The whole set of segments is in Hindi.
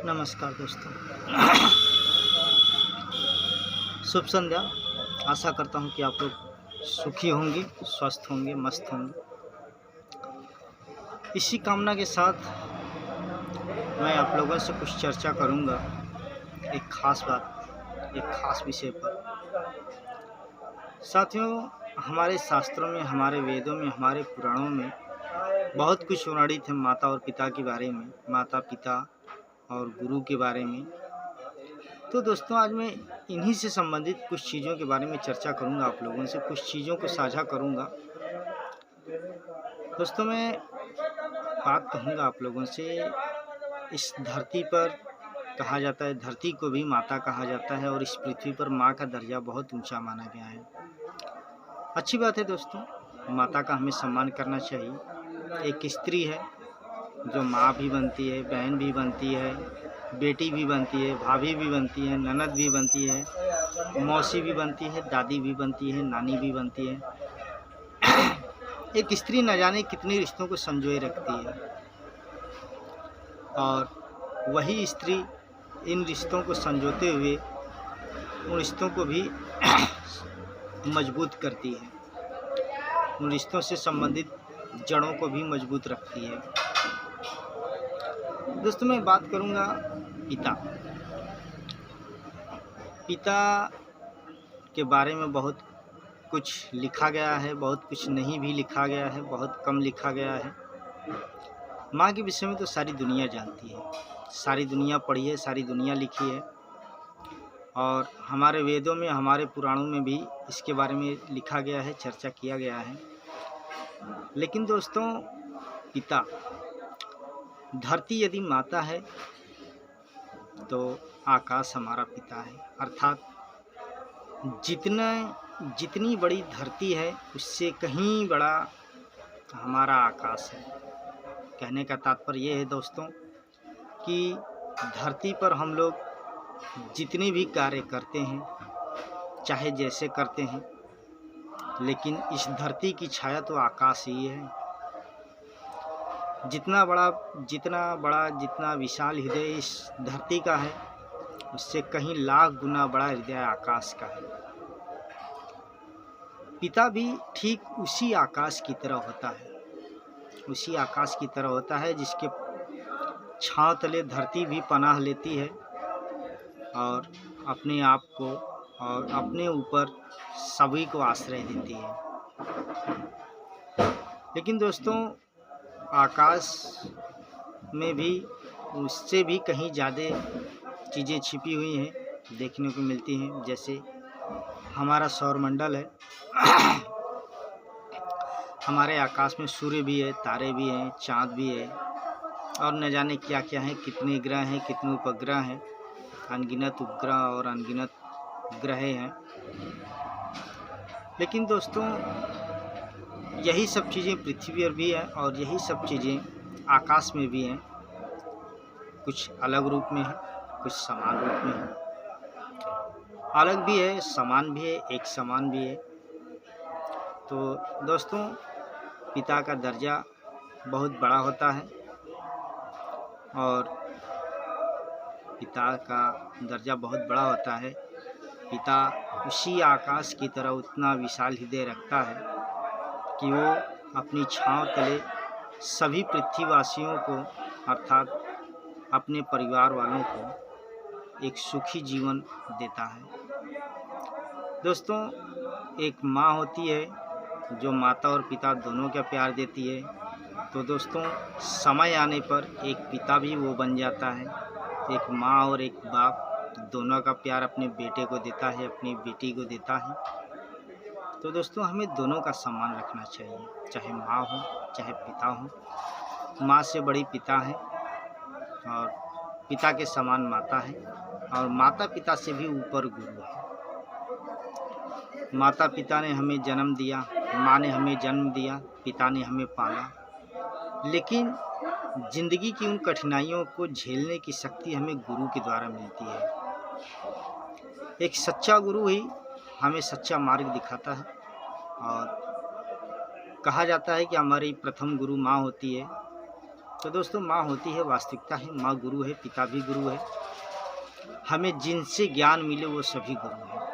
नमस्कार दोस्तों। शुभ संध्या। आशा करता हूँ कि आप लोग सुखी होंगे, स्वस्थ होंगे, मस्त होंगे। इसी कामना के साथ मैं आप लोगों से कुछ चर्चा करूँगा एक ख़ास बात, एक ख़ास विषय पर। साथियों, हमारे शास्त्रों में, हमारे वेदों में, हमारे पुराणों में बहुत कुछ वर्णित है माता और पिता के बारे में, माता पिता और गुरु के बारे में। तो दोस्तों, आज मैं इन्हीं से संबंधित कुछ चीज़ों के बारे में चर्चा करूंगा, आप लोगों से कुछ चीज़ों को साझा करूंगा। दोस्तों, मैं बात कहूंगा आप लोगों से, इस धरती पर कहा जाता है, धरती को भी माता कहा जाता है और इस पृथ्वी पर माँ का दर्जा बहुत ऊंचा माना गया है। अच्छी बात है दोस्तों, माता का हमें सम्मान करना चाहिए। एक स्त्री है जो माँ भी बनती है, बहन भी बनती है, बेटी भी बनती है, भाभी भी बनती है, ननद भी बनती है, मौसी भी बनती है, दादी भी बनती है, नानी भी बनती है। एक स्त्री न जाने कितने रिश्तों को संजोए रखती है और वही स्त्री इन रिश्तों को संजोते हुए उन रिश्तों को भी मजबूत करती है, उन रिश्तों से संबंधित जड़ों को भी मजबूत रखती है। दोस्तों, मैं बात करूंगा पिता के बारे में। बहुत कुछ लिखा गया है, बहुत कुछ नहीं भी लिखा गया है, बहुत कम लिखा गया है। माँ के विषय में तो सारी दुनिया जानती है, सारी दुनिया पढ़ी है, सारी दुनिया लिखी है और हमारे वेदों में, हमारे पुराणों में भी इसके बारे में लिखा गया है, चर्चा किया गया है। लेकिन दोस्तों, पिता, धरती यदि माता है तो आकाश हमारा पिता है। अर्थात जितनी बड़ी धरती है उससे कहीं बड़ा हमारा आकाश है। कहने का तात्पर्य ये है दोस्तों कि धरती पर हम लोग जितने भी कार्य करते हैं, चाहे जैसे करते हैं, लेकिन इस धरती की छाया तो आकाश ही है। जितना जितना विशाल हृदय इस धरती का है, उससे कहीं लाख गुना बड़ा हृदय आकाश का है। पिता भी ठीक उसी आकाश की तरह होता है, उसी आकाश की तरह होता है जिसके छांव तले धरती भी पनाह लेती है और अपने आप को और अपने ऊपर सभी को आश्रय देती है। लेकिन दोस्तों, आकाश में भी उससे भी कहीं ज़्यादा चीज़ें छिपी हुई हैं, देखने को मिलती हैं। जैसे हमारा सौरमंडल है, हमारे आकाश में सूर्य भी है, तारे भी हैं, चाँद भी है और न जाने क्या क्या है, कितने ग्रह हैं, कितने उपग्रह हैं, अनगिनत उपग्रह और अनगिनत ग्रह हैं। लेकिन दोस्तों, यही सब चीज़ें पृथ्वी पर भी हैं और यही सब चीज़ें आकाश में भी हैं। कुछ अलग रूप में है, कुछ समान रूप में है। अलग भी है, समान भी है, एक समान भी है। तो दोस्तों, पिता का दर्जा बहुत बड़ा होता है और पिता का दर्जा बहुत बड़ा होता है। पिता उसी आकाश की तरह उतना विशाल हृदय रखता है कि वो अपनी छांव तले सभी पृथ्वीवासियों को, अर्थात अपने परिवार वालों को एक सुखी जीवन देता है। दोस्तों, एक माँ होती है जो माता और पिता दोनों का प्यार देती है। तो दोस्तों, समय आने पर एक पिता भी वो बन जाता है। एक माँ और एक बाप दोनों का प्यार अपने बेटे को देता है, अपनी बेटी को देता है। तो दोस्तों, हमें दोनों का सम्मान रखना चाहिए, चाहे माँ हो चाहे पिता हो। माँ से बड़ी पिता है और पिता के समान माता है और माता पिता से भी ऊपर गुरु है। माता पिता ने हमें जन्म दिया, माँ ने हमें जन्म दिया, पिता ने हमें पाला। लेकिन जिंदगी की उन कठिनाइयों को झेलने की शक्ति हमें गुरु के द्वारा मिलती है। एक सच्चा गुरु ही हमें सच्चा मार्ग दिखाता है और कहा जाता है कि हमारी प्रथम गुरु माँ होती है तो दोस्तों माँ होती है, वास्तविकता है, माँ गुरु है, पिता भी गुरु है। हमें जिनसे ज्ञान मिले वो सभी गुरु हैं।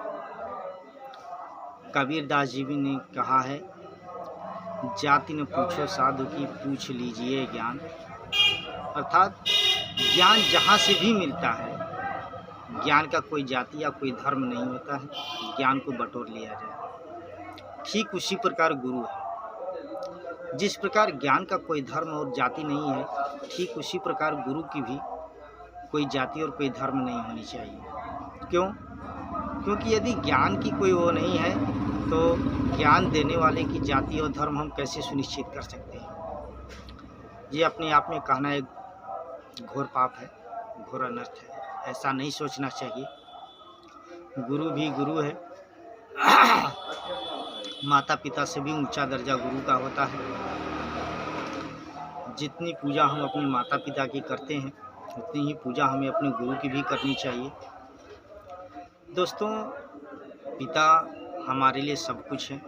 कबीर दास जी भी ने कहा है, जाति न पूछो साधु की, पूछ लीजिए ज्ञान। अर्थात ज्ञान जहाँ से भी मिलता है, ज्ञान का कोई जाति या कोई धर्म नहीं होता है, ज्ञान को बटोर लिया जाए। ठीक उसी प्रकार गुरु है। जिस प्रकार ज्ञान का कोई धर्म और जाति नहीं है, ठीक उसी प्रकार गुरु की भी कोई जाति और कोई धर्म नहीं होनी चाहिए। क्यों? क्योंकि यदि ज्ञान की कोई वो नहीं है तो ज्ञान देने वाले की जाति और धर्म हम कैसे सुनिश्चित कर सकते हैं। ये अपने आप में कहना एक घोर पाप है, घोर अनर्थ है। ऐसा नहीं सोचना चाहिए। गुरु भी गुरु है। माता पिता से भी ऊंचा दर्जा गुरु का होता है। जितनी पूजा हम अपने माता पिता की करते हैं, उतनी ही पूजा हमें अपने गुरु की भी करनी चाहिए। दोस्तों, पिता हमारे लिए सब कुछ है।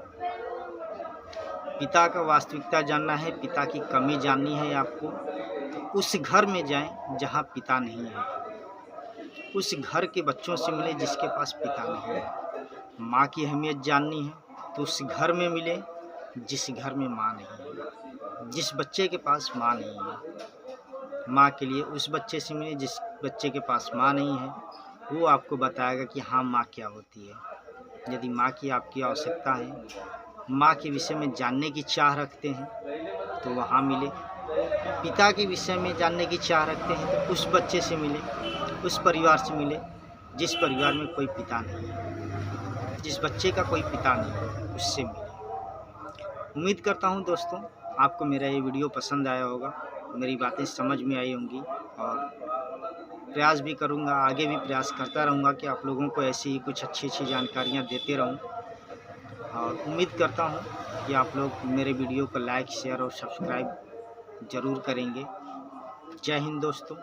पिता का वास्तविकता जानना है, पिता की कमी जाननी है आपको, तो उस घर में जाएं जहां पिता नहीं है। उस घर के बच्चों से मिले जिसके पास पिता नहीं है। माँ की अहमियत जाननी है तो उस घर में मिले जिस घर में माँ नहीं है। जिस बच्चे के पास माँ नहीं है, माँ के लिए उस बच्चे से मिले जिस बच्चे के पास माँ नहीं है। वो आपको बताएगा कि हाँ, माँ क्या होती है। यदि माँ की आपकी आवश्यकता है, माँ के विषय में जानने की चाह रखते हैं तो वहाँ मिले। पिता के विषय में जानने की चाह रखते हैं तो उस बच्चे से मिले, उस परिवार से मिले जिस परिवार में कोई पिता नहीं है, जिस बच्चे का कोई पिता नहीं है, उससे मिले। उम्मीद करता हूँ दोस्तों आपको मेरा ये वीडियो पसंद आया होगा, मेरी बातें समझ में आई होंगी, और प्रयास भी करूँगा, आगे भी प्रयास करता रहूँगा कि आप लोगों को ऐसी ही कुछ अच्छी अच्छी जानकारियाँ देते रहूँ। और उम्मीद करता हूँ कि आप लोग मेरे वीडियो को लाइक, शेयर और सब्सक्राइब ज़रूर करेंगे। जय हिंद दोस्तों।